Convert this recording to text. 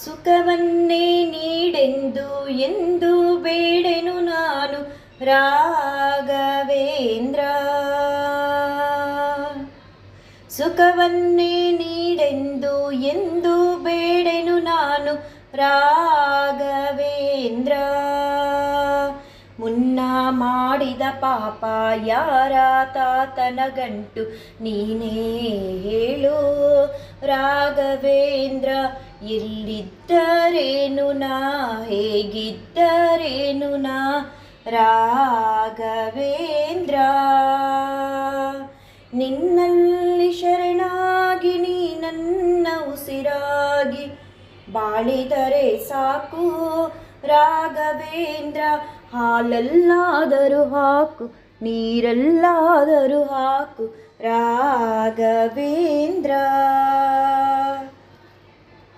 ಸುಖವನ್ನೇ ನೀಡೆಂದು ಎಂದು ಬೇಡೆನು ನಾನು ರಾಘವೇಂದ್ರ. ಸುಖವನ್ನೇ ನೀಡೆಂದು ಎಂದು ಬೇಡೆನು ನಾನು ರಾಘವೇಂದ್ರ. ಮುನ್ನ ಮಾಡಿದ ಪಾಪ ಯಾರ ತಾತನ ಗಂಟು ನೀನೇ ಹೇಳು ರಾಘವೇಂದ್ರ. ಎಲ್ಲಿದ್ದರೇನು ನಾ ಹೇಗಿದ್ದರೇನು ನಾ ರಾಘವೇಂದ್ರ. ನಿನ್ನಲ್ಲಿ ಶರಣಾಗಿ ನೀ ನನ್ನ ಉಸಿರಾಗಿ ಬಾಳಿದರೆ ಸಾಕು ರಾಘವೇಂದ್ರ. ಹಾಲಲ್ಲಾದರೂ ಹಾಕು ನೀರಲ್ಲಾದರೂ ಹಾಕು ರಾಘವೇಂದ್ರ.